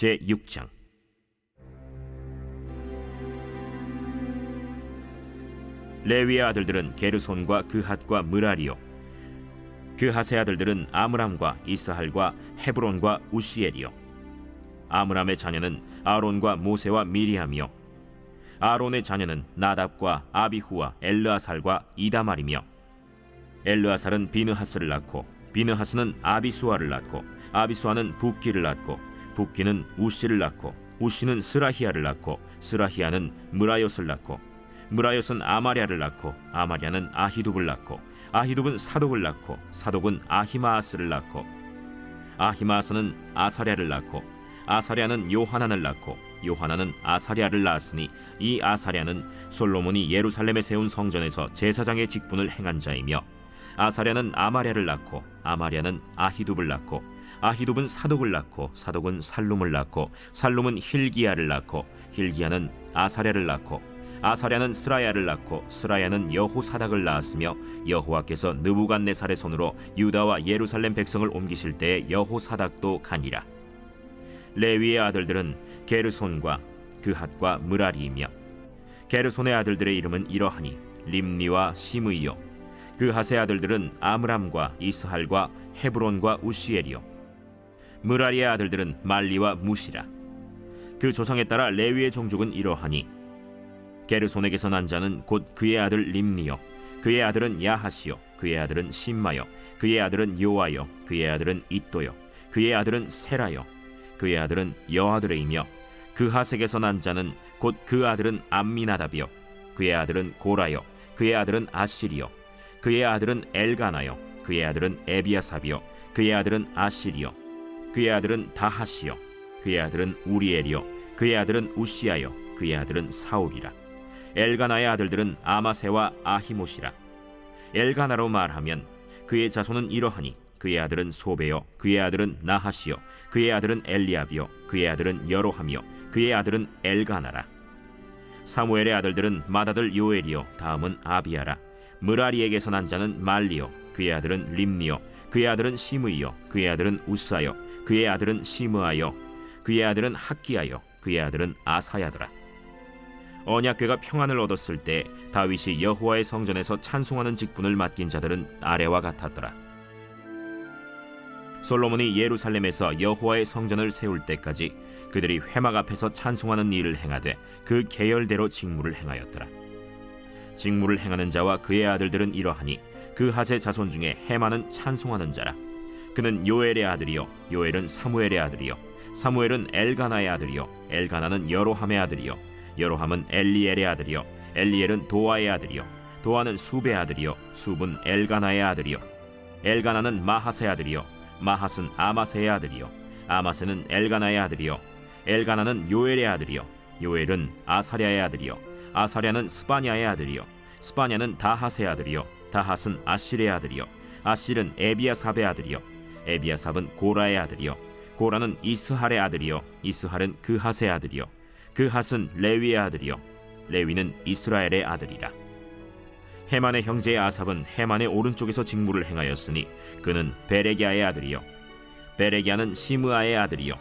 제6장. 레위의 아들들은 게르손과 그핫과 므라리요, 그핫의 아들들은 아므람과 이스할과 헤브론과 우시엘이요. 아므람의 자녀는 아론과 모세와 미리암이요, 아론의 자녀는 나답과 아비후와 엘르아살과 이다말이며, 엘르아살은 비느하스를 낳고 비느하스는 아비수아를 낳고 아비수아는 붓기를 낳고 붓기는 우시를 낳고 우시는 스라히야를 낳고 스라히야는 므라옅을 낳고 므라옅은 아마랴를 낳고 아마랴는 아히둡을 낳고 아히둡은 사독을 낳고 사독은 아히마아스를 낳고 아히마아스는 아사랴를 낳고 아사랴는 요하난을 낳고 요하난은 아사랴를 낳았으니 이 아사랴는 솔로몬이 예루살렘에 세운 성전에서 제사장의 직분을 행한 자이며, 아사랴는 아마랴를 낳고 아마랴는 아히둡을 낳고 아히둡은 사독을 낳고 사독은 살룸을 낳고 살룸은 힐기야를 낳고 힐기야는 아사랴를 낳고 아사랴는 스라야를 낳고 스라야는 여호사닥을 낳았으며, 여호와께서 느부갓네살의 손으로 유다와 예루살렘 백성을 옮기실 때에 여호사닥도 가니라. 레위의 아들들은 게르손과 그핫과 므라리이며, 게르손의 아들들의 이름은 이러하니 림니와 시므이요, 그핫의 아들들은 아므람과 이스할과 헤브론과 우시엘이요, 므라리의 아들들은 말리와 무시라. 그 조상에 따라 레위의 종족은 이러하니 게르손에게서 난 자는 곧 그의 아들 림니요, 그의 아들은 야하시요, 그의 아들은 심마요, 그의 아들은 요아요, 그의 아들은 잇도요, 그의 아들은 세라요, 그의 아들은 여아드레이며, 그핫에게서 난 자는 곧 그 아들은 암미나답이요, 그의 아들은 고라요, 그의 아들은 아시리요, 그의 아들은 엘가나요, 그의 아들은 에비아삽이요, 그의 아들은 아시리요, 그의 아들은 다하시요, 그의 아들은 우리엘이요, 그의 아들은 우시아요, 그의 아들은 사울이라. 엘가나의 아들들은 아마세와 아히못이라. 엘가나로 말하면 그의 자손은 이러하니 그의 아들은 소베요, 그의 아들은 나하시요, 그의 아들은 엘리압이요, 그의 아들은 여로함이요, 그의 아들은 엘가나라. 사무엘의 아들들은 맏아들 요엘이요, 다음은 아비야라. 므라리에게서 난 자는 말리요, 그의 아들은 림니요, 그의 아들은 시므이요, 그의 아들은 우사요, 그의 아들은 시므아요, 그의 아들은 학기야요, 그의 아들은 아사야더라. 언약궤가 평안을 얻었을 때 다윗이 여호와의 성전에서 찬송하는 직분을 맡긴 자들은 아래와 같았더라. 솔로몬이 예루살렘에서 여호와의 성전을 세울 때까지 그들이 회막 앞에서 찬송하는 일을 행하되 그 계열대로 직무를 행하였더라. 직무를 행하는 자와 그의 아들들은 이러하니 그핫의 자손 중에 헤만은 찬송하는 자라. 그는 요엘의 아들이요, 요엘은 사무엘의 아들이요, 사무엘은 엘가나의 아들이요, 엘가나는 여로함의 아들이요, 여로함은 엘리엘의 아들이요, 엘리엘은 도아의 아들이요, 도아는 숲의 아들이요, 숲은 엘가나의 아들이요, 엘가나는 마하스의 아들이요, 마하스는 아마세의 아들이요, 아마세는 엘가나의 아들이요, 엘가나는 요엘의 아들이요, 요엘은 아사랴의 아들이요, 아사랴는 스바냐의 아들이요, 스바냐는 다핫의 아들이요, 다핫은 아실의 아들이요, 아실은 에비아삽의 아들이요, 에비아삽은 고라의 아들이요, 고라는 이스할의 아들이요, 이스할은 그핫의 아들이요, 그핫은 레위의 아들이요, 레위는 이스라엘의 아들이라. 헤만의 형제 아삽은 헤만의 오른쪽에서 직무를 행하였으니 그는 베레기야의 아들이요, 베레기야는 시므아의 아들이요,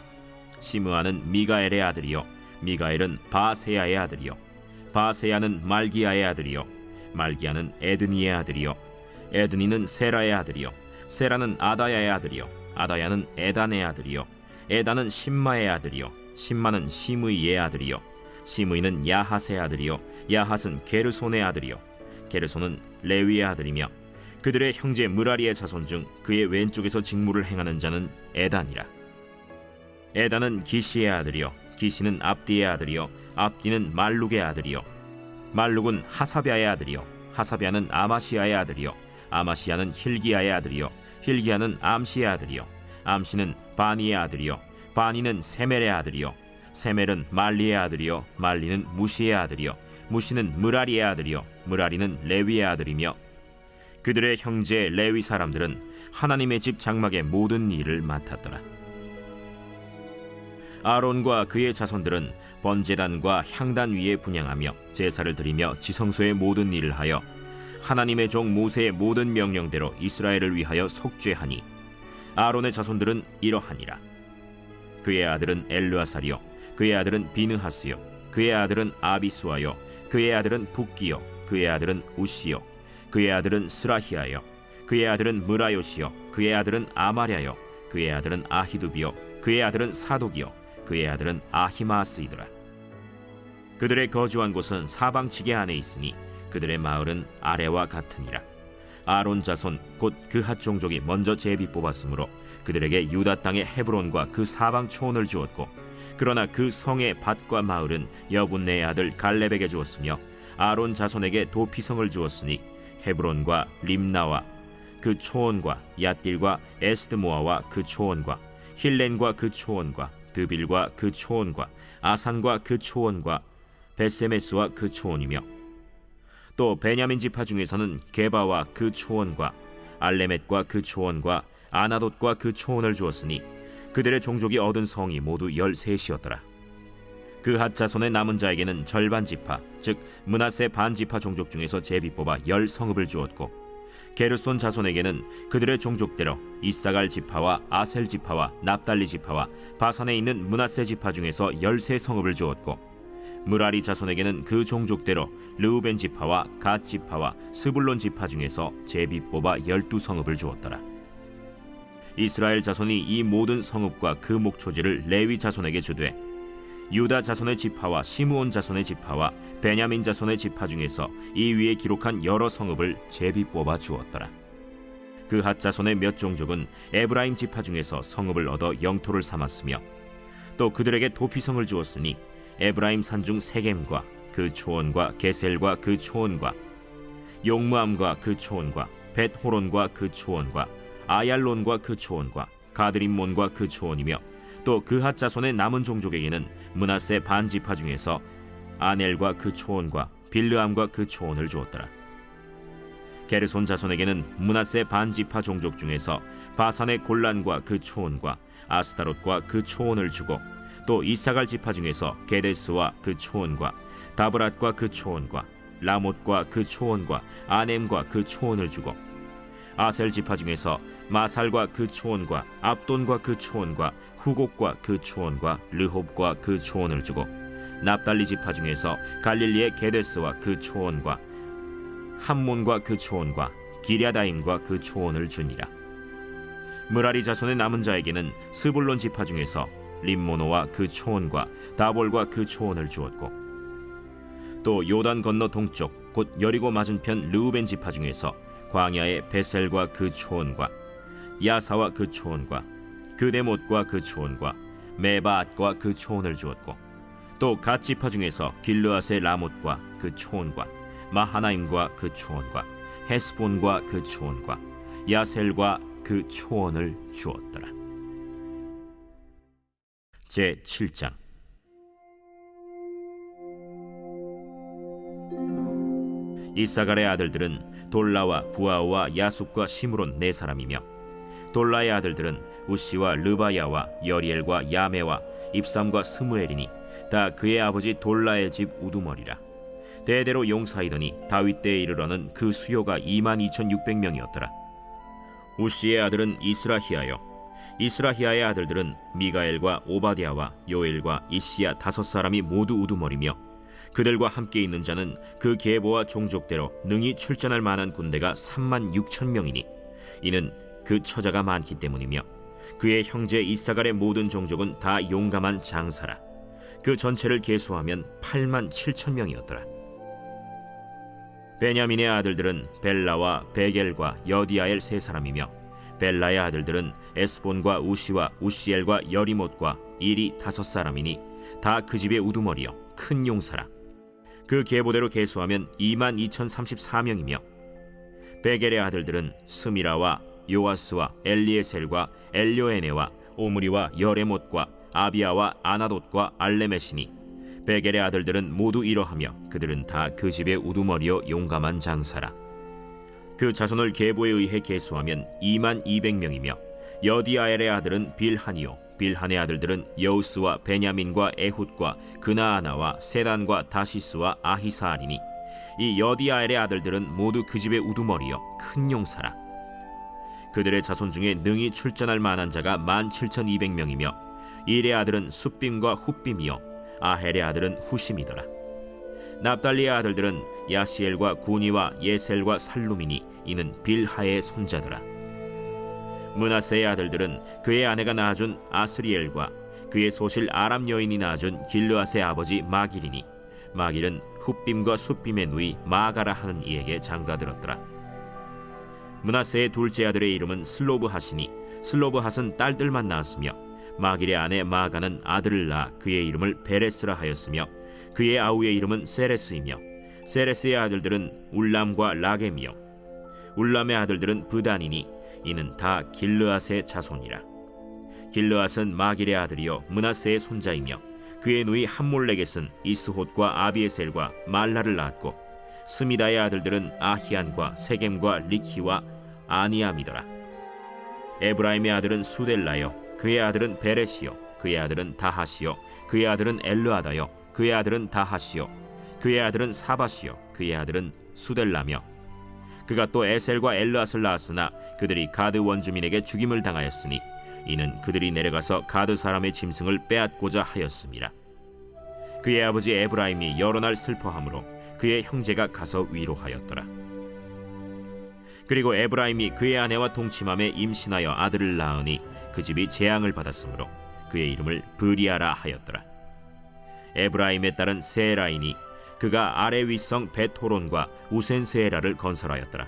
시므아는 미가엘의 아들이요, 미가엘은 바세야의 아들이요, 바세야는 말기야의 아들이요, 말기야는 에드니의 아들이요, 에드니는 세라의 아들이요, 세라는 아다야의 아들이요, 아다야는 에단의 아들이요, 에단은 심마의 아들이요, 심마는 시므이의 아들이요, 시므이는 야핫의 아들이요, 야핫은 게르손의 아들이요, 게르손은 레위의 아들이며, 그들의 형제 므라리의 자손 중 그의 왼쪽에서 직무를 행하는 자는 에단이라. 에단은 기시의 아들이요, 기시는 압디의 아들이요, 압디는 말룩의 아들이요, 말룩은 하사비아의 아들이요, 하사비아는 아마시아의 아들이요, 아마시아는 힐기야의 아들이요, 힐기야는 암시의 아들이요, 암시는 바니의 아들이요, 바니는 세멜의 아들이요, 세멜은 말리의 아들이요, 말리는 무시의 아들이요, 무시는 므라리의 아들이요, 므라리는 레위의 아들이며, 그들의 형제 레위 사람들은 하나님의 집 장막의 모든 일을 맡았더라. 아론과 그의 자손들은 번제단과 향단 위에 분향하며 제사를 드리며 지성소의 모든 일을 하여 하나님의 종 모세의 모든 명령대로 이스라엘을 위하여 속죄하니, 아론의 자손들은 이러하니라. 그의 아들은 엘르아살이요 그의 아들은 비느하스요 그의 아들은 아비수아요 그의 아들은 붓기요 그의 아들은 우시요 그의 아들은 스라히아요 그의 아들은 무라요시요 그의 아들은 아마랴요 그의 아들은 아히두비요 그의 아들은 사독이요 그의 아들은 아히마스이더라. 그들의 거주한 곳은 사방지게 안에 있으니 그들의 마을은 아래와 같으니라. 아론 자손 곧 그핫 종족이 먼저 제비 뽑았으므로 그들에게 유다 땅의 헤브론과 그 사방 초원을 주었고, 그러나 그 성의 밭과 마을은 여분네의 아들 갈렙에게 주었으며 아론 자손에게 도피성을 주었으니 헤브론과 림나와 그 초원과 얏딜과 에스드모아와 그 초원과 힐렌과 그 초원과 드빌과 그 초원과 아산과 그 초원과 베세메스와 그 초원이며, 또 베냐민 지파 중에서는 게바와 그 초원과 알레멧과 그 초원과 아나돗과 그 초원을 주었으니 그들의 종족이 얻은 성이 모두 13이었더라. 그핫 자손의 남은 자에게는 절반 지파, 즉 므낫세 반 지파 종족 중에서 제비 뽑아 10성읍을 주었고, 게르손 자손에게는 그들의 종족대로 이사갈 지파와 아셀 지파와 납달리 지파와 바산에 있는 므낫세 지파 중에서 13성읍을 주었고, 무라리 자손에게는 그 종족대로 르우벤 지파와 갓 지파와 스불론 지파 중에서 제비 뽑아 12성읍을 주었더라. 이스라엘 자손이 이 모든 성읍과 그 목초지를 레위 자손에게 주되, 유다 자손의 지파와 시므온 자손의 지파와 베냐민 자손의 지파 중에서 이 위에 기록한 여러 성읍을 제비 뽑아 주었더라. 그핫 자손의 몇 종족은 에브라임 지파 중에서 성읍을 얻어 영토를 삼았으며, 또 그들에게 도피성을 주었으니 에브라임 산중 세겜과 그 초원과 게셀과 그 초원과 용무암과 그 초원과 벳호론과 그 초원과 아얄론과 그 초원과 가드림몬과 그 초원이며, 또 그핫 자손의 남은 종족에게는 므낫세 반 지파 중에서 아넬과 그 초원과 빌르암과 그 초원을 주었더라. 게르손 자손에게는 므낫세 반 지파 종족 중에서 바산의 골란과 그 초원과 아스타롯과 그 초원을 주고, 또 이사갈 지파 중에서 게데스와 그 초원과 다브랏과 그 초원과 라못과 그 초원과 아넴과 그 초원을 주고, 아셀 지파 중에서 마살과 그 초원과 압돈과 그 초원과 후곡과 그 초원과 르홉과 그 초원을 주고, 납달리 지파 중에서 갈릴리의 게데스와 그 초원과 함몬과 그 초원과 기랴다임과 그 초원을 주니라. 무라리 자손의 남은 자에게는 스불론 지파 중에서 림모노와 그 초원과 다볼과 그 초원을 주었고, 또 요단 건너 동쪽 곧 여리고 맞은편 르우벤 지파 중에서 광야의 베셀과 그 초원과 야사와 그 초원과 그데못과 그 초원과 메바앗과 그 초원을 주었고, 또 갓 지파 중에서 길르앗의 라못과 그 초원과 마하나임과 그 초원과 헤스본과 그 초원과 야셀과 그 초원을 주었더라. 제7장. 이사갈의 아들들은 돌라와 부아오와 야숫과 시므론 4사람이며, 돌라의 아들들은 우시와 르바야와 여리엘과 야메와 입삼과 스무엘이니 다 그의 아버지 돌라의 집 우두머리라. 대대로 용사이더니 다윗 때에 이르러는 그 수요가 22,600명이었더라. 우시의 아들은 이스라히야요, 이스라히야의 아들들은 미가엘과 오바댜와 요엘과 이시야 5사람이 모두 우두머리며, 그들과 함께 있는 자는 그 계보와 종족대로 능히 출전할 만한 군대가 36,000명이니 이는 그 처자가 많기 때문이며, 그의 형제 이사갈의 모든 종족은 다 용감한 장사라. 그 전체를 계수하면 87,000명이었더라. 베냐민의 아들들은 벨라와 베겔과 여디아엘 3사람이며, 벨라의 아들들은 에스본과 우시와 우시엘과 여리못과 일이 5사람이니 다 그 집의 우두머리요 큰 용사라. 그 계보대로 계수하면 22,034명이며, 베겔의 아들들은 스미라와 요아스와 엘리에셀과 엘료에네와 오므리와 여레못과 아비아와 아나돗과 알레메시니, 베겔의 아들들은 모두 이러하며 그들은 다 그 집의 우두머리요 용감한 장사라. 그 자손을 계보에 의해 계수하면 22,000명이며, 여디아엘의 아들은 빌한이요 빌한의 아들들은 여우스와 베냐민과 에훗과 그나아나와 세단과 다시스와 아히사알이니 이 여디아엘의 아들들은 모두 그 집의 우두머리요 큰 용사라. 그들의 자손 중에 능히 출전할 만한 자가 17,200명이며 일의 아들은 숫빔과 훗빔이요 아헬의 아들은 후심이더라. 납달리의 아들들은 야시엘과 구니와 예셀과 살루미니 이는 빌하의 손자더라. 므낫세의 아들들은 그의 아내가 낳아준 아스리엘과 그의 소실 아람 여인이 낳아준 길르앗의 아버지 마길이니 마길은 훗빔과 숫빔의 누이 마가라 하는 이에게 장가들었더라. 므낫세의 둘째 아들의 이름은 슬로브핫이니 슬로브핫은 딸들만 낳았으며 마길의 아내 마가는 아들을 낳아 그의 이름을 베레스라 하였으며 그의 아우의 이름은 세레스이며 세레스의 아들들은 울람과 라겜이요 울람의 아들들은 브단이니 이는 다 길르앗의 자손이라. 길르앗은 마길의 아들이요 므낫세의 손자이며 그의 누이 함몰레겟은 이스톳과 아비에셀과 말라를 낳았고 스미다의 아들들은 아히안과 세겜과 리키와 아니암이더라. 에브라임의 아들은 수델라요 그의 아들은 베레시요 그의 아들은 다하시요 그의 아들은 엘르아다요 그의 아들은 다하시요 그의 아들은 사바시요 그의 아들은 수델라며 그가 또 에셀과 엘르앗을 낳았으나 그들이 가드 원주민에게 죽임을 당하였으니 이는 그들이 내려가서 가드 사람의 짐승을 빼앗고자 하였음이라. 그의 아버지 에브라임이 여러 날 슬퍼하므로 그의 형제가 가서 위로하였더라. 그리고 에브라임이 그의 아내와 동침함에 임신하여 아들을 낳으니 그 집이 재앙을 받았으므로 그의 이름을 브리아라 하였더라. 에브라임의 딸은 세라이니 그가 아래 윗성 베토론과 우센세라를 건설하였더라.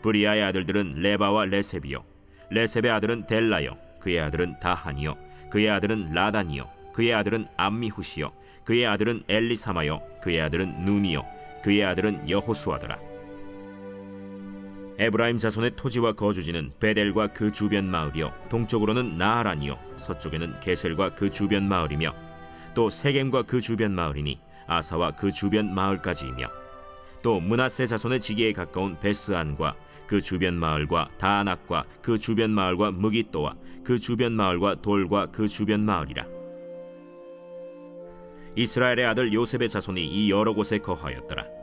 브리아의 아들들은 레바와 레셉이요 레셉의 아들은 델라요 그의 아들은 다하니요 그의 아들은 라단이요 그의 아들은 암미후시요 그의 아들은 엘리사마요 그의 아들은 눈이요 그의 아들은 여호수아더라. 에브라임 자손의 토지와 거주지는 베델과 그 주변 마을이요 동쪽으로는 나하란이요 서쪽에는 게셀과 그 주변 마을이며 또 세겜과 그 주변 마을이니 아사와 그 주변 마을까지이며 또 므낫세 자손의 지기에 가까운 베스안과 그 주변 마을과 다낙과 그 주변 마을과 무깃도와 그 주변 마을과 돌과 그 주변 마을이라. 이스라엘의 아들 요셉의 자손이 이 여러 곳에 거하였더라.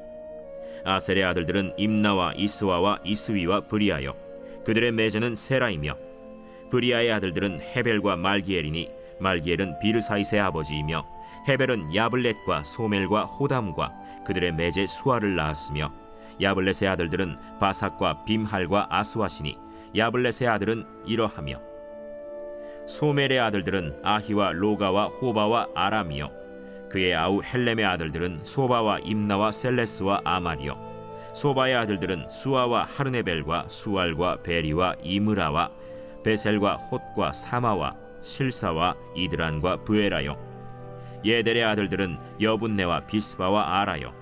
아셀의 아들들은 임나와 이스와와 이스위와 브리아요 그들의 매제는 세라이며 브리아의 아들들은 헤벨과 말기엘이니 말기엘은 비르사이스의 아버지이며 헤벨은 야블렛과 소멜과 호담과 그들의 매제 수아를 낳았으며 야블렛의 아들들은 바삭과 빔할과 아스와시니 야블렛의 아들은 이러하며 소멜의 아들들은 아히와 로가와 호바와 아람이요 그의 아우 헬렘의 아들들은 소바와 임나와 셀레스와 아말이요 소바의 아들들은 수아와 하르네벨과 수알과 베리와 이므라와 베셀과 톳과 사마와 실사와 이드란과 브에라요 예델의 아들들은 여분네와 비스바와 아라요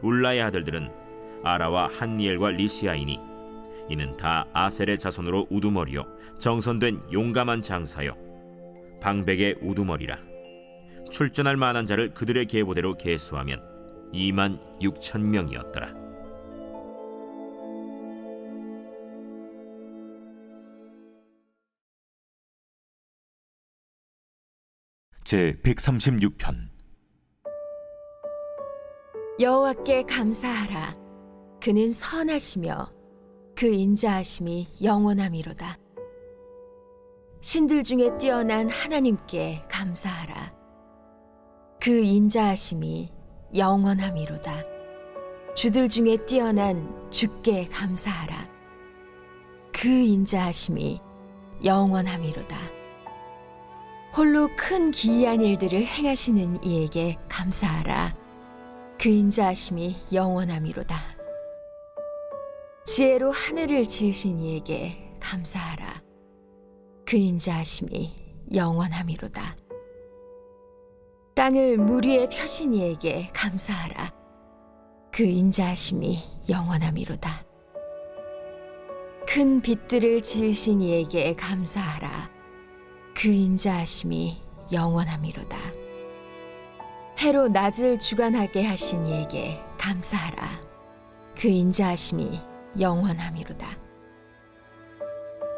울라의 아들들은 아라와 한니엘과 리시아이니 이는 다 아셀의 자손으로 우두머리요 정선된 용감한 장사요 방백의 우두머리라. 출전할 만한 자를 그들의 계보대로 계수하면 26,000명이었더라. 제 136편. 여호와께 감사하라. 그는 선하시며 그 인자하심이 영원함이로다. 신들 중에 뛰어난 하나님께 감사하라. 그 인자하심이 영원함이로다. 주들 중에 뛰어난 주께 감사하라. 그 인자하심이 영원함이로다. 홀로 큰 기이한 일들을 행하시는 이에게 감사하라. 그 인자하심이 영원함이로다. 지혜로 하늘을 지으신 이에게 감사하라. 그 인자하심이 영원함이로다. 땅을 물 위에 펴신 이에게 감사하라. 그 인자하심이 영원함이로다. 큰 빛들을 지으신 이에게 감사하라. 그 인자하심이 영원함이로다. 해로 낮을 주관하게 하신 이에게 감사하라. 그 인자하심이 영원함이로다.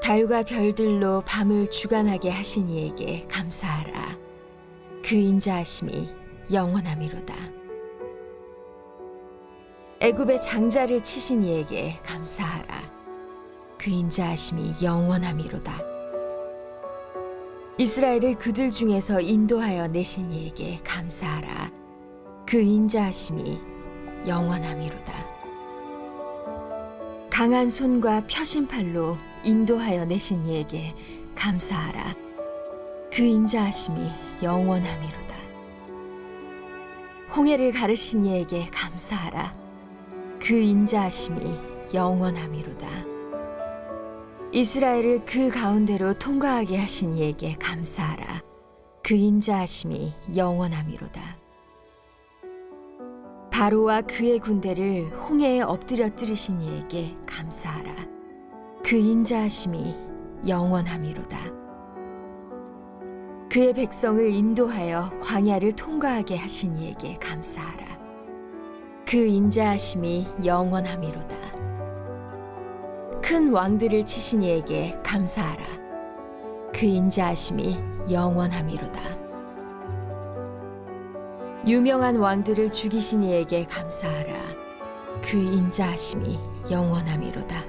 달과 별들로 밤을 주관하게 하신 이에게 감사하라. 그 인자하심이 영원함이로다. 애굽의 장자를 치신 이에게 감사하라. 그 인자하심이 영원함이로다. 이스라엘을 그들 중에서 인도하여 내신 이에게 감사하라. 그 인자하심이 영원함이로다. 강한 손과 펴신 팔로 인도하여 내신 이에게 감사하라. 그 인자하심이 영원함이로다. 홍해를 가르신 이에게 감사하라. 그 인자하심이 영원함이로다. 이스라엘을 그 가운데로 통과하게 하신 이에게 감사하라. 그 인자하심이 영원함이로다. 바로와 그의 군대를 홍해에 엎드려뜨리신 이에게 감사하라. 그 인자하심이 영원함이로다. 그의 백성을 인도하여 광야를 통과하게 하신 이에게 감사하라. 그 인자하심이 영원함이로다. 큰 왕들을 치신 이에게 감사하라. 그 인자하심이 영원함이로다. 유명한 왕들을 죽이신 이에게 감사하라. 그 인자하심이 영원함이로다.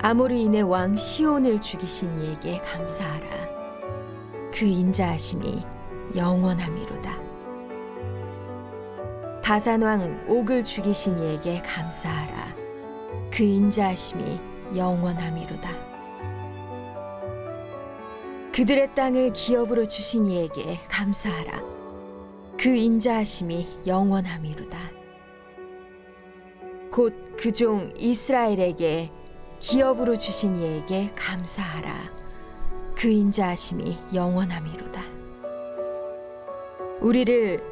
아모르인의 왕 시온을 죽이신 이에게 감사하라. 그 인자하심이 영원함이로다. 바산 왕 옥을 죽이신 이에게 감사하라. 그 인자하심이 영원함이로다. 그들의 땅을 기업으로 주신 이에게 감사하라. 그 인자하심이 영원함이로다. 곧 그 종 이스라엘에게 기업으로 주신 이에게 감사하라. 그 인자하심이 영원함이로다. 우리를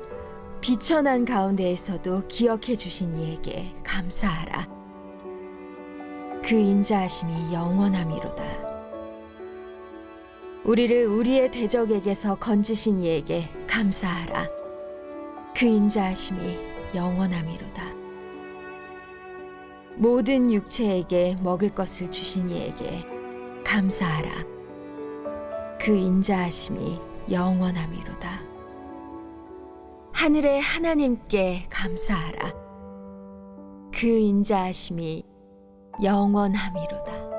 비천한 가운데에서도 기억해 주신 이에게 감사하라. 그 인자하심이 영원함이로다. 우리를 우리의 대적에게서 건지신 이에게 감사하라. 그 인자하심이 영원함이로다. 모든 육체에게 먹을 것을 주신 이에게 감사하라. 그 인자하심이 영원함이로다. 하늘의 하나님께 감사하라. 그 인자하심이 영원함이로다.